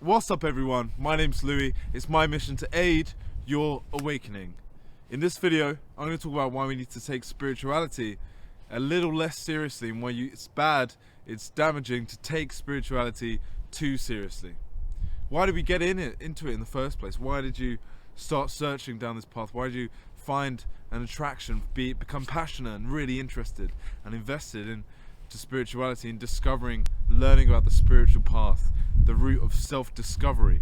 What's up everyone, my name's Louis. It's my mission to aid your awakening. In this video, I'm going to talk about why we need to take spirituality a little less seriously and why it's bad, it's damaging to take spirituality too seriously. Why did we get into it in the first place? Why did you start searching down this path? Why did you find an attraction, become passionate and really interested and invested into spirituality and discovering, learning about the spiritual path, the route of self-discovery?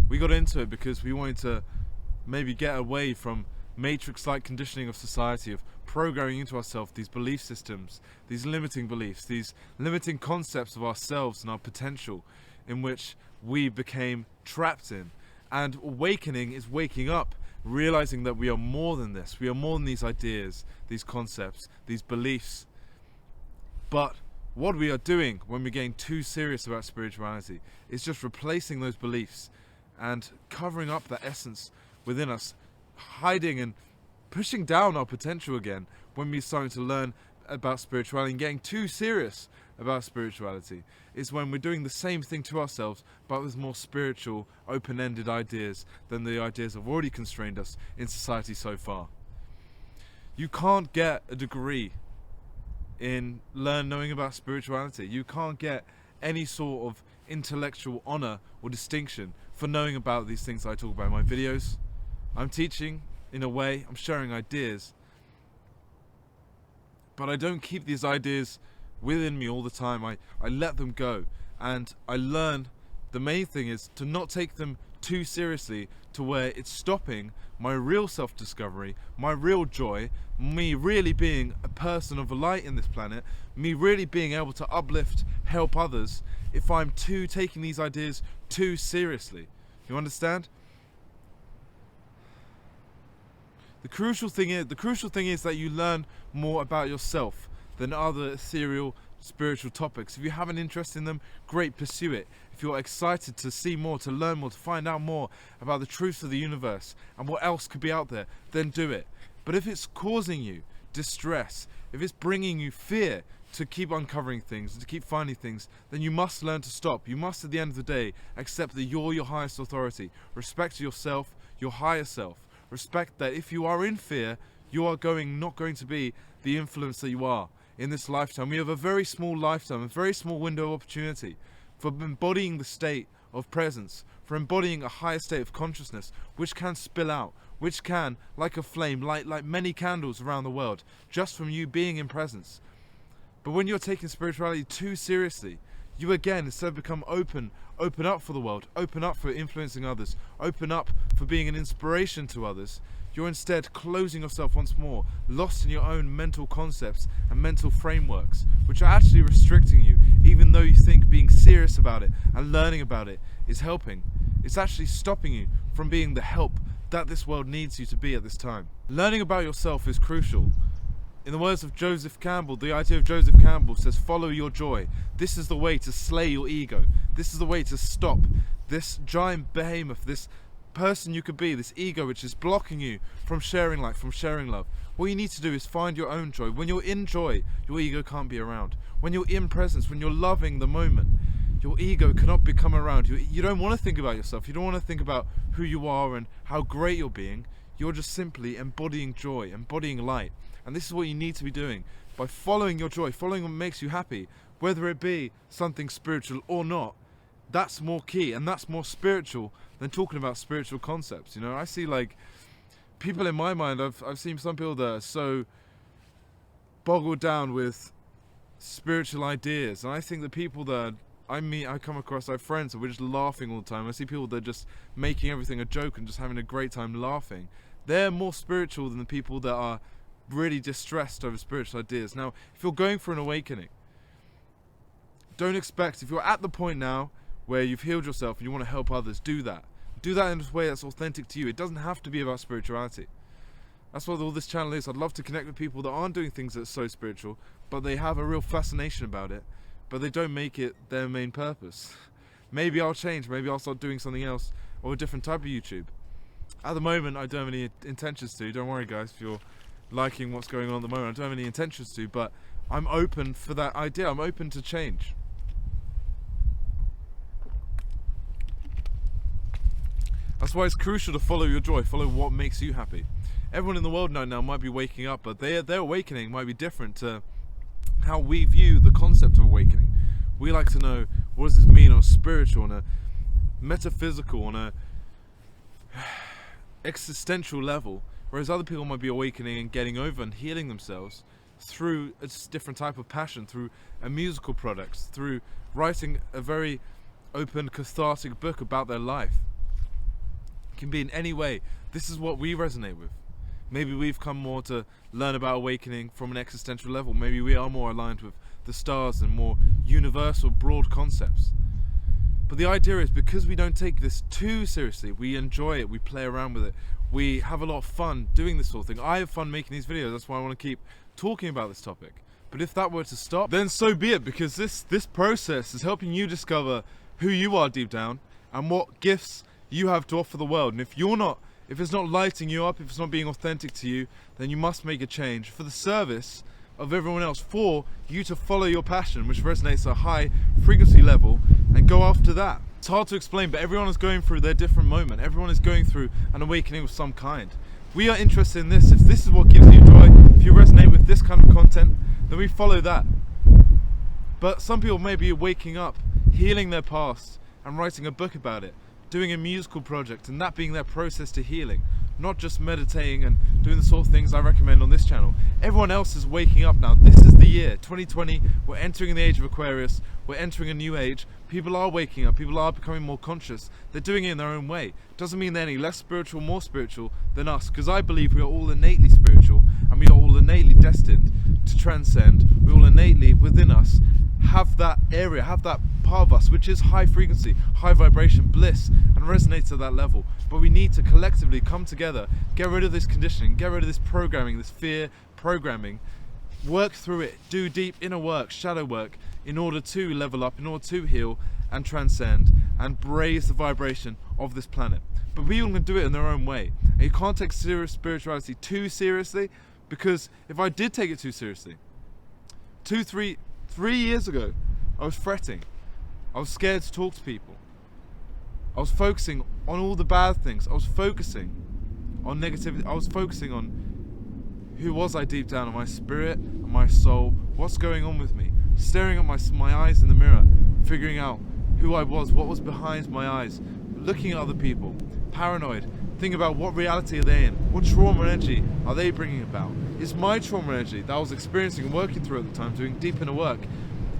We got into it because we wanted to maybe get away from matrix-like conditioning of society, of programming into ourselves these belief systems, these limiting beliefs, these limiting concepts of ourselves and our potential, in which we became trapped in. And awakening is waking up, realizing that we are more than this. We are more than these ideas, these concepts, these beliefs. But what we are doing when we're getting too serious about spirituality is just replacing those beliefs and covering up that essence within us, hiding and pushing down our potential again when we're starting to learn about spirituality and getting too serious about spirituality is when we're doing the same thing to ourselves but with more spiritual, open-ended ideas than the ideas that have already constrained us in society so far. You can't get a degree in knowing about spirituality. You can't get any sort of intellectual honor or distinction for knowing about these things I talk about in my videos. I'm teaching in a way, I'm sharing ideas, but I don't keep these ideas within me all the time. I let them go, and I learn. The main thing is to not take them too seriously to where it's stopping my real self-discovery, my real joy, me really being a person of light in this planet, me really being able to uplift, help others, if I'm taking these ideas too seriously. You understand? The crucial thing is that you learn more about yourself than other ethereal spiritual topics. If you have an interest in them, great, pursue it. If you're excited to see more, to learn more, to find out more about the truth of the universe and what else could be out there, then do it. But if it's causing you distress, if it's bringing you fear to keep uncovering things, to keep finding things, then you must learn to stop. You must, at the end of the day, accept that you're your highest authority. Respect yourself, your higher self. Respect that if you are in fear, you are not going to be the influence that you are in this lifetime. We have a very small lifetime, a very small window of opportunity for embodying the state of presence, for embodying a higher state of consciousness, which can spill out, which can, like a flame, light like many candles around the world, just from you being in presence. But when you're taking spirituality too seriously, you again, instead of become open up for the world, open up for influencing others, open up for being an inspiration to others, you're instead closing yourself once more, lost in your own mental concepts and mental frameworks, which are actually restricting you, even though you think being serious about it and learning about it is helping. It's actually stopping you from being the help that this world needs you to be at this time. Learning about yourself is crucial. In the words of Joseph Campbell, the idea of Joseph Campbell says, follow your joy. This is the way to slay your ego. This is the way to stop this giant behemoth, this person you could be, this ego which is blocking you from sharing light, from sharing love. What you need to do is find your own joy. When you're in joy, your ego can't be around. When you're in presence, when you're loving the moment, your ego cannot become around. You don't want to think about yourself. You don't want to think about who you are and how great you're being. You're just simply embodying joy, embodying light. And this is what you need to be doing. By following your joy, following what makes you happy, whether it be something spiritual or not, that's more key and that's more spiritual than talking about spiritual concepts. You know, I see like people in my mind, I've seen some people that are so boggled down with spiritual ideas. And I think the people that I come across, I have friends that we're just laughing all the time. I see people that are just making everything a joke and just having a great time laughing. They're more spiritual than the people that are really distressed over spiritual ideas. Now, if you're going for an awakening, don't expect, if you're at the point now where you've healed yourself and you want to help others, do that. Do that in a way that's authentic to you. It doesn't have to be about spirituality. That's what all this channel is. I'd love to connect with people that aren't doing things that are so spiritual, but they have a real fascination about it, but they don't make it their main purpose. Maybe I'll change. Maybe I'll start doing something else or a different type of YouTube. At the moment, I don't have any intentions to. Don't worry, guys, if you're liking what's going on at the moment. I don't have any intentions to, but I'm open for that idea. I'm open to change. That's why it's crucial to follow your joy, follow what makes you happy. Everyone in the world now might be waking up, but their awakening might be different to how we view the concept of awakening. We like to know, what does this mean on a spiritual, on a metaphysical, on a existential level, whereas other people might be awakening and getting over and healing themselves through a different type of passion, through a musical product, through writing a very open, cathartic book about their life. It can be in any way. This is what we resonate with. Maybe we've come more to learn about awakening from an existential level. Maybe we are more aligned with the stars and more universal, broad concepts. But the idea is, because we don't take this too seriously, we enjoy it, we play around with it, we have a lot of fun doing this sort of thing. I have fun making these videos, that's why I want to keep talking about this topic. But if that were to stop, then so be it, because this process is helping you discover who you are deep down and what gifts you have to offer the world. And if it's not lighting you up, if it's not being authentic to you, then you must make a change for the service of everyone else, for you to follow your passion, which resonates at a high frequency level, and go after that. It's hard to explain, but everyone is going through their different moment. Everyone is going through an awakening of some kind. We are interested in this. If this is what gives you joy, if you resonate with this kind of content, then we follow that. But some people may be waking up, healing their past, and writing a book about it, doing a musical project, and that being their process to healing. Not just meditating and doing the sort of things I recommend on this channel. Everyone else is waking up now. This is the year, 2020. We're entering the age of Aquarius. We're entering a new age. People are waking up. People are becoming more conscious. They're doing it in their own way. Doesn't mean they're any less spiritual, more spiritual than us, because I believe we are all innately spiritual, and we are all innately destined to transcend. We all innately within us have that area, have that part of us which is high frequency, high vibration, bliss, and resonates at that level. But we need to collectively come together, get rid of this conditioning, get rid of this programming, this fear programming, work through it, do deep inner work, shadow work, in order to level up, in order to heal and transcend and raise the vibration of this planet. But people can do it in their own way, and you can't take serious spirituality too seriously, because if I did take it too seriously, 3 years ago, I was fretting. I was scared to talk to people. I was focusing on all the bad things. I was focusing on negativity. I was focusing on who was I deep down, on my spirit and my soul. What's going on with me? Staring at my eyes in the mirror, figuring out who I was, what was behind my eyes, looking at other people, paranoid, thinking about what reality are they in, what trauma energy are they bringing about. Is my trauma energy that I was experiencing and working through at the time, doing deep inner work,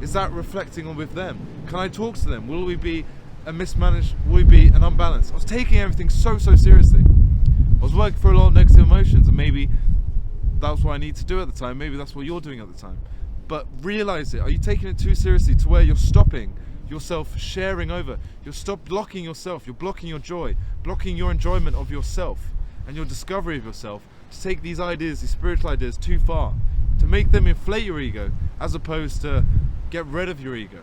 is that reflecting on with them? Can I talk to them? Will we be a mismanaged, will we be an unbalanced? I was taking everything so seriously. I was working through a lot of negative emotions, and maybe that's what I need to do at the time, maybe that's what you're doing at the time. But realize it. Are you taking it too seriously to where you're stopping yourself sharing over? You're blocking yourself, you're blocking your joy, blocking your enjoyment of yourself and your discovery of yourself, to take these ideas, these spiritual ideas, too far, to make them inflate your ego, as opposed to get rid of your ego.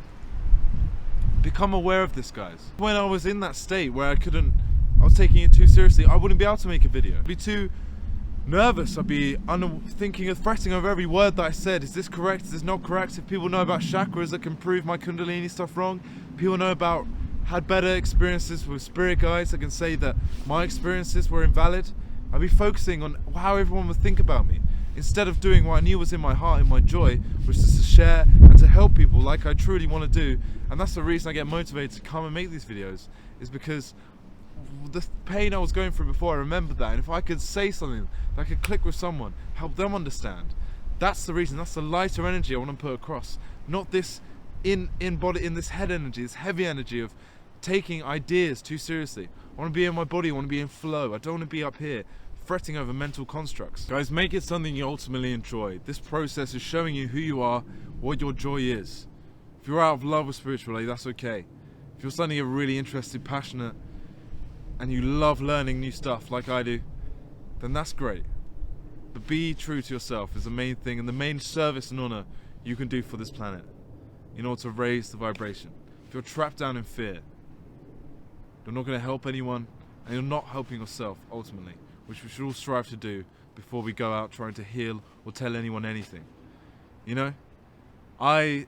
Become aware of this, guys. When I was in that state where I was taking it too seriously, I wouldn't be able to make a video. I'd be too nervous. I'd be thinking of fretting over every word that I said. Is this correct? Is this not correct? If people know about chakras that can prove my Kundalini stuff wrong, people know about, had better experiences with spirit guides that can say that my experiences were invalid, I'd be focusing on how everyone would think about me, instead of doing what I knew was in my heart and my joy, which is to share and to help people like I truly want to do. And that's the reason I get motivated to come and make these videos, is because the pain I was going through before, I remembered that, and if I could say something that could click with someone, help them understand, that's the reason. That's the lighter energy I want to put across, not this in this head energy, this heavy energy of taking ideas too seriously. I want to be in my body, I want to be in flow. I don't want to be up here fretting over mental constructs. Guys, make it something you ultimately enjoy. This process is showing you who you are, what your joy is. If you're out of love with spirituality, that's okay. If you're suddenly really interested, passionate, and you love learning new stuff like I do, then that's great. But be true to yourself is the main thing, and the main service and honor you can do for this planet in order to raise the vibration. If you're trapped down in fear, you're not going to help anyone, and you're not helping yourself ultimately, which we should all strive to do before we go out trying to heal or tell anyone anything. You know, I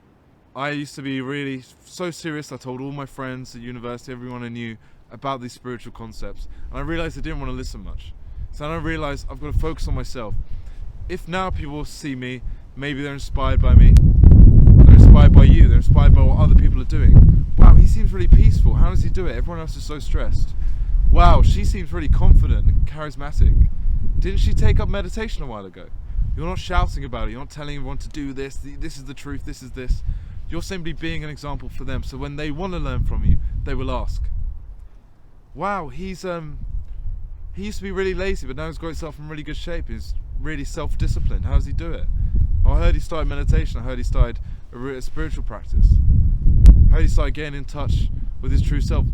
used to be really so serious. I told all my friends at university, everyone I knew, about these spiritual concepts, and I realized I didn't want to listen much. So then I realized I've got to focus on myself. If now people see me, maybe they're inspired by me, they're inspired by you, they're inspired by what other people are doing. Wow, he seems really peaceful. How does he do it? Everyone else is so stressed. Wow, she seems really confident and charismatic. Didn't she take up meditation a while ago? You're not shouting about it. You're not telling everyone to do this. This is the truth. This is this. You're simply being an example for them. So when they want to learn from you, they will ask. Wow, he used to be really lazy, but now he's got himself in really good shape. He's really self-disciplined. How does he do it? Oh, I heard he started meditation. I heard he started a spiritual practice. I heard he started getting in touch with his true self.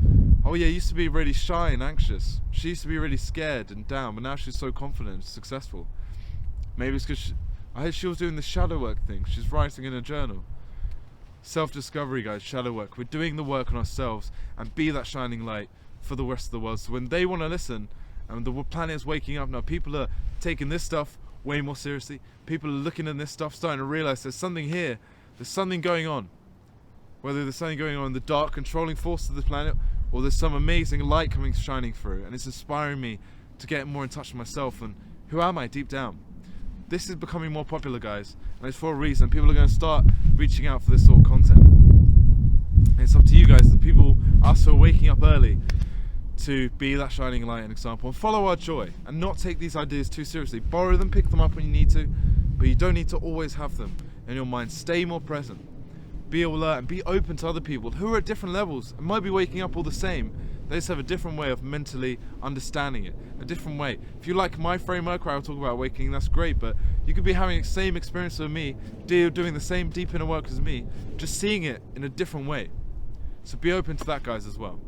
Oh yeah, he used to be really shy and anxious. She used to be really scared and down, but now she's so confident and successful. Maybe it's because I heard she was doing the shadow work thing. She's writing in a journal. Self-discovery, guys, shadow work. We're doing the work on ourselves and be that shining light for the rest of the world. So when they want to listen, and the planet is waking up now, people are taking this stuff way more seriously. People are looking at this stuff, starting to realize there's something here. There's something going on. Whether there's something going on in the dark, controlling force of the planet, or there's some amazing light shining through, and it's inspiring me to get more in touch with myself and who am I deep down. This is becoming more popular, guys, and it's for a reason. People are going to start reaching out for this sort of content. And it's up to you guys, the people, us who are waking up early, to be that shining light and example and follow our joy and not take these ideas too seriously. Borrow them, pick them up when you need to, but you don't need to always have them in your mind. Stay more present. Be alert and be open to other people who are at different levels and might be waking up all the same. They just have a different way of mentally understanding it, a different way. If you like my framework where I'll talk about waking, that's great, but you could be having the same experience with me, doing the same deep inner work as me, just seeing it in a different way. So be open to that, guys, as well.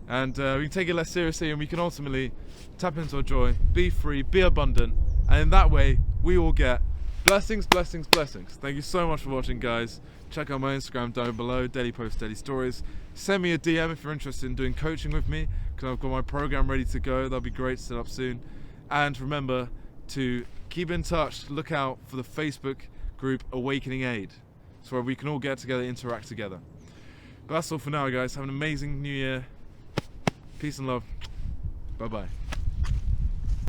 And we can take it less seriously, and we can ultimately tap into our joy, be free, be abundant, and in that way we all get blessings, blessings, blessings. Thank you so much for watching, guys. Check out my Instagram down below, daily post, daily stories. Send me a DM if you're interested in doing coaching with me, because I've got my program ready to go. That'll be great to set up soon. And remember to keep in touch. Look out for the Facebook group Awakening Aid, so where we can all get together, interact together. But that's all for now, guys. Have an amazing new year. Peace and love. Bye bye.